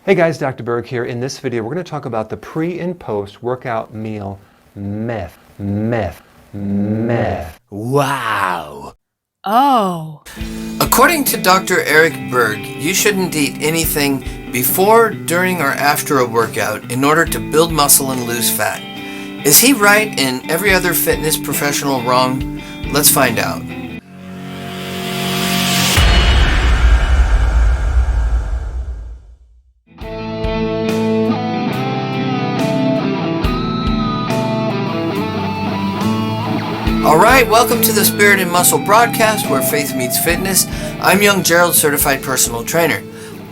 Hey guys, Dr. Berg here. In this video, we're going to talk about the pre and post workout meal myth. Wow. Oh. According to Dr. Eric Berg, you shouldn't eat anything before, during, or after a workout in order to build muscle and lose fat. Is he right and every other fitness professional wrong? Let's find out. Alright, welcome to the Spirit and Muscle broadcast where faith meets fitness. I'm Young Gerald, certified personal trainer.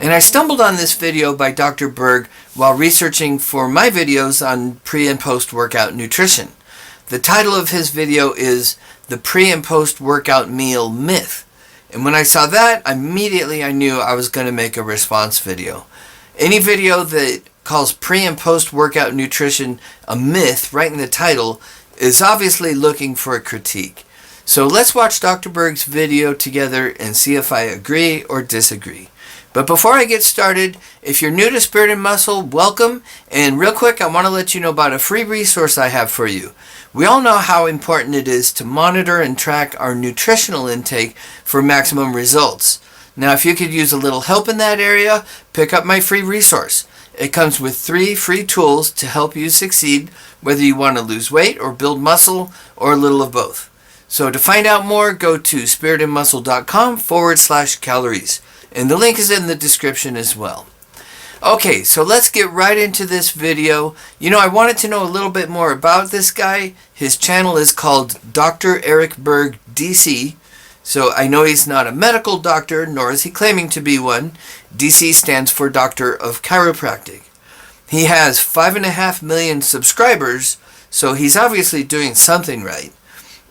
And I stumbled on this video by Dr. Berg while researching for my videos on pre and post workout nutrition. The title of his video is The Pre and Post Workout Meal Myth. And when I saw that, immediately I knew I was going to make a response video. Any video that calls pre and post workout nutrition a myth right in the title is obviously looking for a critique. So let's watch Dr. Berg's video together and see if I agree or disagree. But before I get started, if you're new to Spirit and Muscle, welcome. And real quick, I want to let you know about a free resource I have for you. We all know how important it is to monitor and track our nutritional intake for maximum results. Now, if you could use a little help in that area, pick up my free resource. It comes with 3 free tools to help you succeed, whether you want to lose weight or build muscle or a little of both. So to find out more, go to spiritandmuscle.com/calories. And the link is in the description as well. Okay, so let's get right into this video. You know, I wanted to know a little bit more about this guy. His channel is called Dr. Eric Berg DC. So I know he's not a medical doctor, nor is he claiming to be one. DC stands for Doctor of Chiropractic. He has 5.5 million subscribers, so he's obviously doing something right.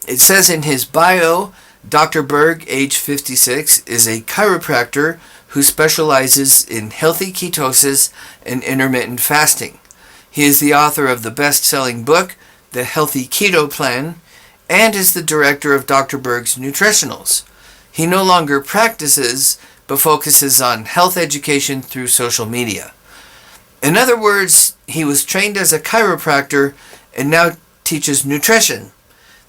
It says in his bio, Dr. Berg, age 56, is a chiropractor who specializes in healthy ketosis and intermittent fasting. He is the author of the best-selling book, The Healthy Keto Plan, and is the director of Dr. Berg's Nutritionals. He no longer practices, but focuses on health education through social media. In other words, he was trained as a chiropractor and now teaches nutrition.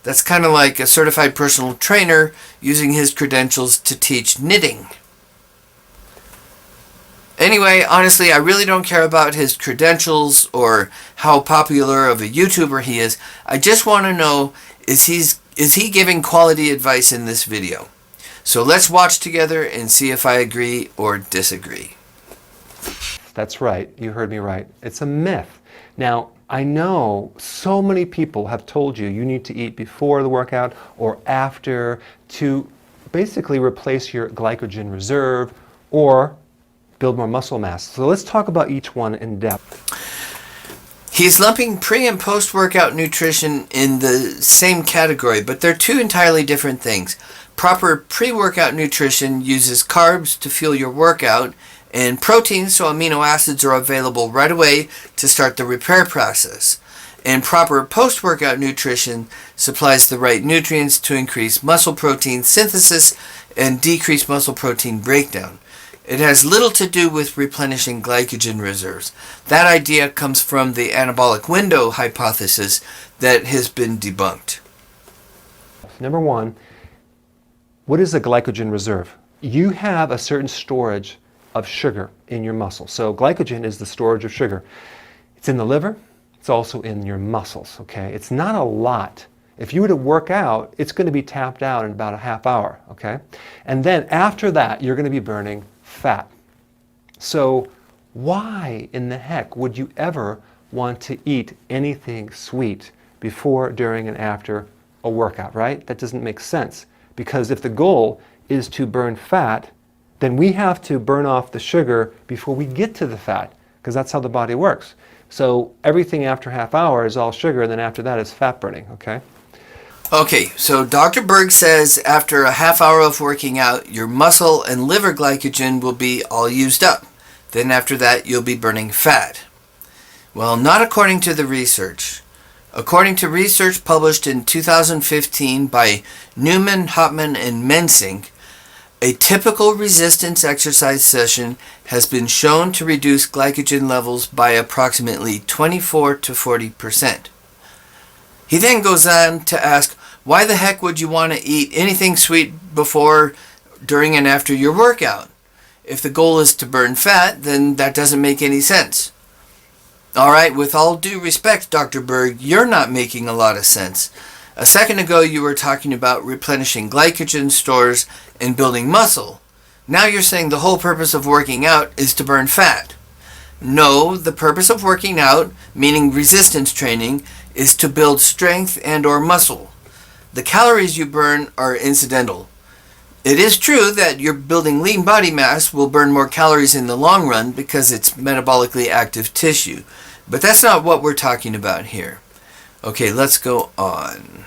That's kind of like a certified personal trainer using his credentials to teach knitting. Anyway, honestly, I really don't care about his credentials or how popular of a YouTuber he is. I just want to know, is he giving quality advice in this video? So let's watch together and see if I agree or disagree. That's right. You heard me right. It's a myth. Now, I know so many people have told you you need to eat before the workout or after to basically replace your glycogen reserve or build more muscle mass. So let's talk about each one in depth. He's lumping pre- and post-workout nutrition in the same category, but they're two entirely different things. Proper pre-workout nutrition uses carbs to fuel your workout and protein, so amino acids are available right away to start the repair process. And proper post-workout nutrition supplies the right nutrients to increase muscle protein synthesis and decrease muscle protein breakdown. It has little to do with replenishing glycogen reserves. That idea comes from the anabolic window hypothesis that has been debunked. Number one, what is a glycogen reserve? You have a certain storage of sugar in your muscle. So glycogen is the storage of sugar. It's in the liver. It's also in your muscles, okay? It's not a lot. If you were to work out, it's going to be tapped out in about a half hour, okay? And then after that, you're going to be burning fat. So why in the heck would you ever want to eat anything sweet before, during, and after a workout, right? That doesn't make sense. Because if the goal is to burn fat, then we have to burn off the sugar before we get to the fat, because that's how the body works. So everything after half hour is all sugar, and then after that is fat burning, okay? Okay, so Dr. Berg says after a half hour of working out, your muscle and liver glycogen will be all used up. Then after that, you'll be burning fat. Well, not according to the research. According to research published in 2015 by Newman, Hopman, and Mensink, A typical resistance exercise session has been shown to reduce glycogen levels by approximately 24 to 40%. He then goes on to ask, why the heck would you want to eat anything sweet before, during, and after your workout? If the goal is to burn fat, then that doesn't make any sense. Alright, with all due respect, Dr. Berg, you're not making a lot of sense. A second ago you were talking about replenishing glycogen stores and building muscle. Now you're saying the whole purpose of working out is to burn fat. No, the purpose of working out, meaning resistance training, is to build strength and or muscle. The calories you burn are incidental. It is true that your building lean body mass will burn more calories in the long run because it's metabolically active tissue. But that's not what we're talking about here. Okay, let's go on.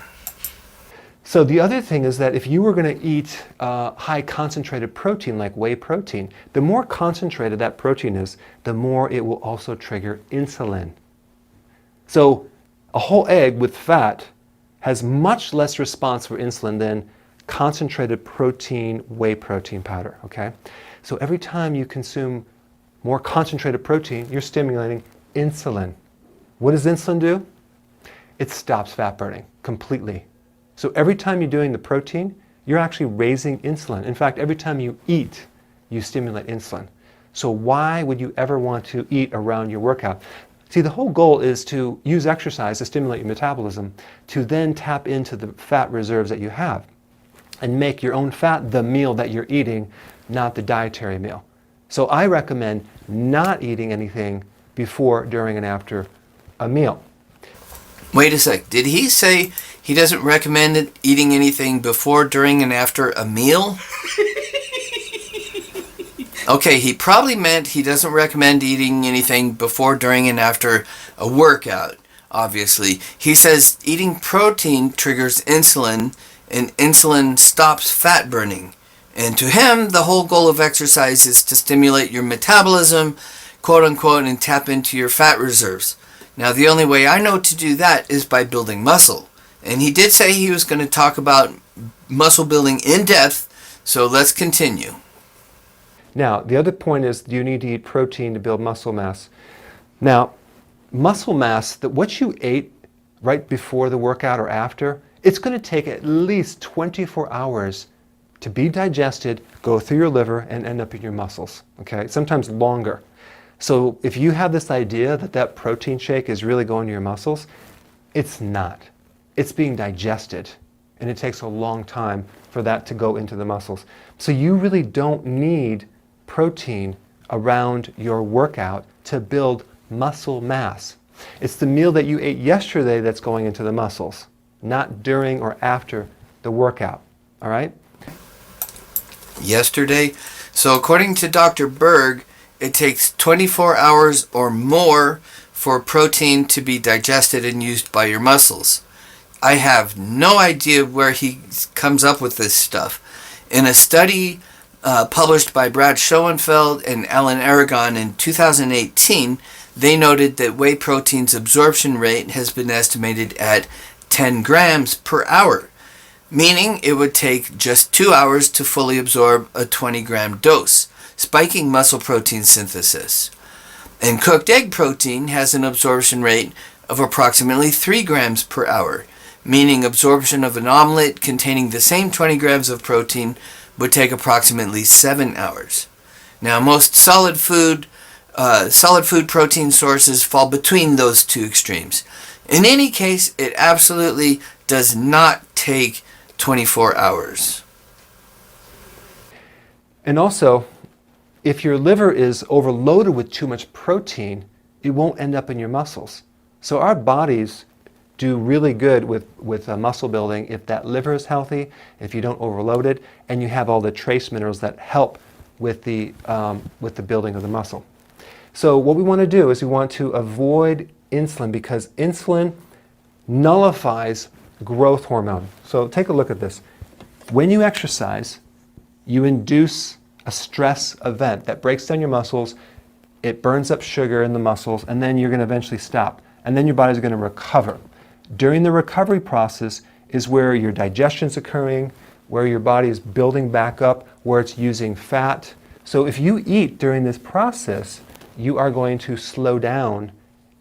So the other thing is that if you were going to eat high concentrated protein like whey protein, the more concentrated that protein is, the more it will also trigger insulin. So a whole egg with fat has much less response for insulin than concentrated protein whey protein powder, okay? So every time you consume more concentrated protein, you're stimulating insulin. What does insulin do? It stops fat burning completely. So every time you're doing the protein, you're actually raising insulin. In fact, every time you eat, you stimulate insulin. So why would you ever want to eat around your workout? See, the whole goal is to use exercise to stimulate your metabolism, to then tap into the fat reserves that you have and make your own fat the meal that you're eating, not the dietary meal. So I recommend not eating anything before, during, and after a meal. Wait a sec. Did he say he doesn't recommend eating anything before, during, and after a meal? Okay, he probably meant he doesn't recommend eating anything before, during, and after a workout, obviously. He says eating protein triggers insulin, and insulin stops fat burning. And to him, the whole goal of exercise is to stimulate your metabolism, quote unquote, and tap into your fat reserves. Now, the only way I know to do that is by building muscle. And he did say he was going to talk about muscle building in depth, so let's continue. Now, the other point is you need to eat protein to build muscle mass. Now, muscle mass, what you ate right before the workout or after, it's going to take at least 24 hours to be digested, go through your liver, and end up in your muscles, okay? Sometimes longer. So if you have this idea that that protein shake is really going to your muscles, it's not. It's being digested, and it takes a long time for that to go into the muscles. So you really don't need protein around your workout to build muscle mass. It's the meal that you ate yesterday that's going into the muscles, not during or after the workout, all right? Yesterday? So according to Dr. Berg, it takes 24 hours or more for protein to be digested and used by your muscles. I have no idea where he comes up with this stuff. In a study published by Brad Schoenfeld and Alan Aragon in 2018, they noted that whey protein's absorption rate has been estimated at 10 grams per hour, meaning it would take just 2 hours to fully absorb a 20-gram dose, spiking muscle protein synthesis. And cooked egg protein has an absorption rate of approximately 3 grams per hour, meaning absorption of an omelet containing the same 20 grams of protein would take approximately 7 hours. Now, most solid food protein sources fall between those two extremes. In any case, it absolutely does not take 24 hours. And also, if your liver is overloaded with too much protein, it won't end up in your muscles. So our bodies do really good with muscle building if that liver is healthy, if you don't overload it, and you have all the trace minerals that help with the building of the muscle. So what we want to do is we want to avoid insulin because insulin nullifies growth hormone. So take a look at this. When you exercise, you induce a stress event that breaks down your muscles, it burns up sugar in the muscles, and then you're going to eventually stop. And then your body's going to recover. During the recovery process is where your digestion's occurring, where your body is building back up, where it's using fat. So if you eat during this process, you are going to slow down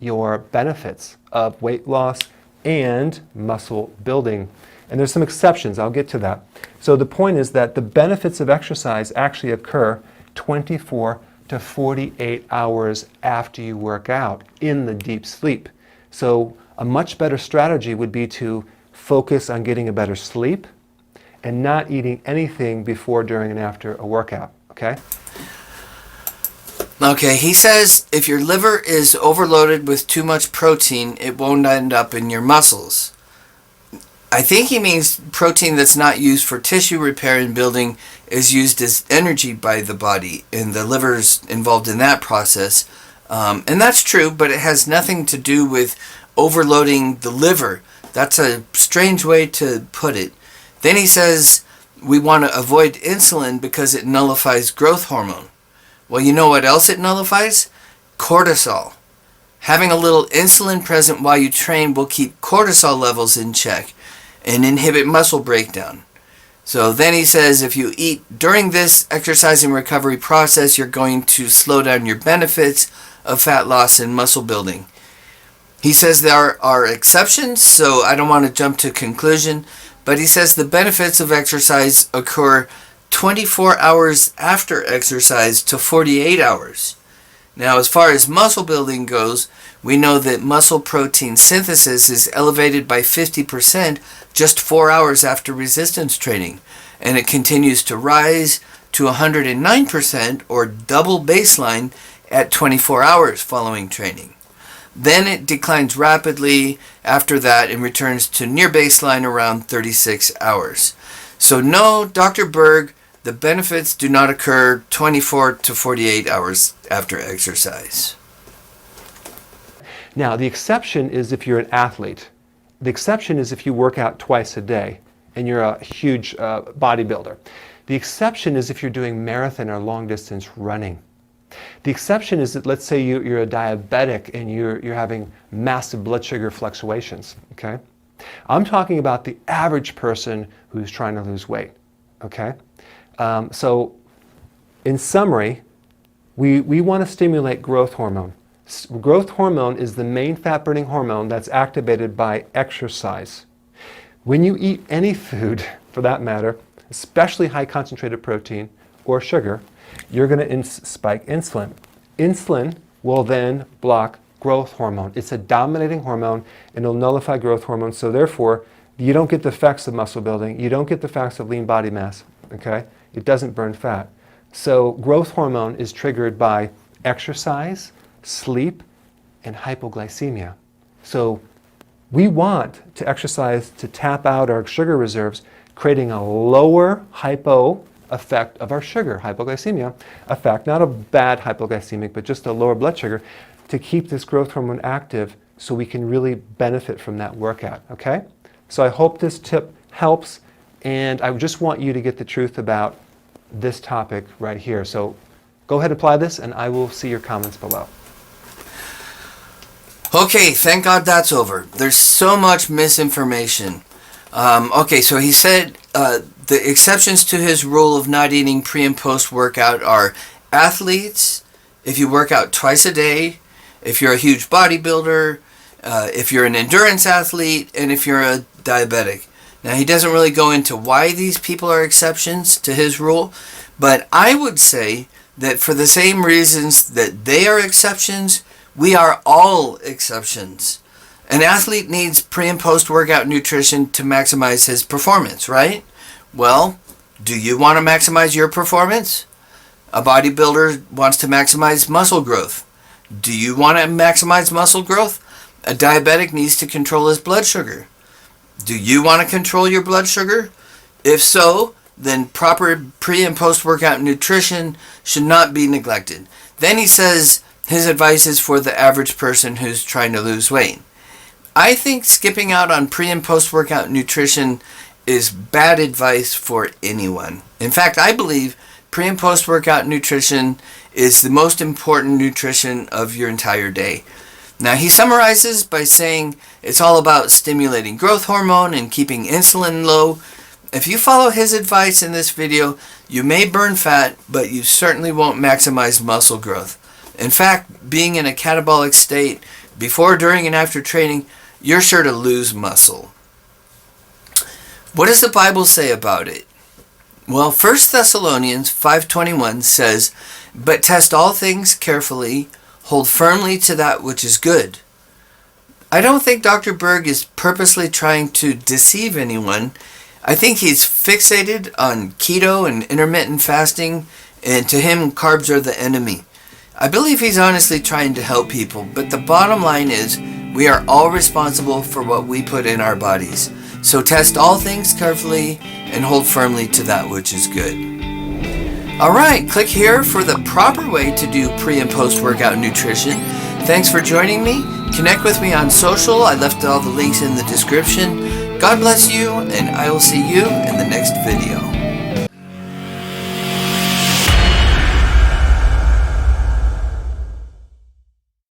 your benefits of weight loss and muscle building. And there's some exceptions, I'll get to that. So the point is that the benefits of exercise actually occur 24 to 48 hours after you work out in the deep sleep. So a much better strategy would be to focus on getting a better sleep and not eating anything before, during, and after a workout, okay? Okay, he says if your liver is overloaded with too much protein, it won't end up in your muscles. I think he means protein that's not used for tissue repair and building is used as energy by the body, and the liver's involved in that process. And that's true, but it has nothing to do with overloading the liver. That's a strange way to put it. Then he says we want to avoid insulin because it nullifies growth hormone. Well, you know what else it nullifies? Cortisol. Having a little insulin present while you train will keep cortisol levels in check and inhibit muscle breakdown. So then he says if you eat during this exercise and recovery process, you're going to slow down your benefits of fat loss and muscle building. He says there are exceptions, so I don't want to jump to conclusion, but he says the benefits of exercise occur 24 hours after exercise to 48 hours. Now, as far as muscle building goes, we know that muscle protein synthesis is elevated by 50% just 4 hours after resistance training, and it continues to rise to 109% or double baseline at 24 hours following training. Then it declines rapidly after that and returns to near baseline around 36 hours. So no, Dr. Berg, the benefits do not occur 24 to 48 hours after exercise. Now, the exception is if you're an athlete. The exception is if you work out twice a day and you're a huge bodybuilder. The exception is if you're doing marathon or long distance running. The exception is that, let's say you're a diabetic and you're having massive blood sugar fluctuations, okay? I'm talking about the average person who's trying to lose weight, okay? So in summary, we want to stimulate growth hormone. Growth hormone is the main fat-burning hormone that's activated by exercise. When you eat any food, for that matter, especially high concentrated protein or sugar, you're going to spike insulin. Insulin will then block growth hormone. It's a dominating hormone and it'll nullify growth hormone, so therefore you don't get the effects of muscle building, you don't get the effects of lean body mass, okay? It doesn't burn fat. So growth hormone is triggered by exercise, sleep, and hypoglycemia. So we want to exercise to tap out our sugar reserves, creating a lower hypo effect of our sugar, hypoglycemia effect, not a bad hypoglycemic, but just a lower blood sugar, to keep this growth hormone active so we can really benefit from that workout, okay? So I hope this tip helps, and I just want you to get the truth about this topic right here. So go ahead and apply this, and I will see your comments below. Okay, thank God that's over. There's so much misinformation. Okay, so he said the exceptions to his rule of not eating pre and post workout are athletes, if you work out twice a day, if you're a huge bodybuilder, if you're an endurance athlete, and if you're a diabetic. Now, he doesn't really go into why these people are exceptions to his rule, but I would say that for the same reasons that they are exceptions, we are all exceptions. An athlete needs pre- and post-workout nutrition to maximize his performance, right? Well, do you want to maximize your performance? A bodybuilder wants to maximize muscle growth. Do you want to maximize muscle growth? A diabetic needs to control his blood sugar. Do you want to control your blood sugar? If so, then proper pre- and post-workout nutrition should not be neglected. Then he says his advice is for the average person who's trying to lose weight. I think skipping out on pre- and post-workout nutrition is bad advice for anyone. In fact, I believe pre- and post-workout nutrition is the most important nutrition of your entire day. Now, he summarizes by saying it's all about stimulating growth hormone and keeping insulin low. if you follow his advice in this video, you may burn fat, but you certainly won't maximize muscle growth. In fact, being in a catabolic state before, during, and after training, you're sure to lose muscle. What does the Bible say about it? Well, 1 Thessalonians 5:21 says, "But test all things carefully, hold firmly to that which is good." I don't think Dr. Berg is purposely trying to deceive anyone. I think he's fixated on keto and intermittent fasting, and to him, carbs are the enemy. I believe he's honestly trying to help people, but the bottom line is, we are all responsible for what we put in our bodies. So test all things carefully and hold firmly to that which is good. Alright, click here for the proper way to do pre and post workout nutrition. Thanks for joining me. Connect with me on social. I left all the links in the description. God bless you, and I will see you in the next video.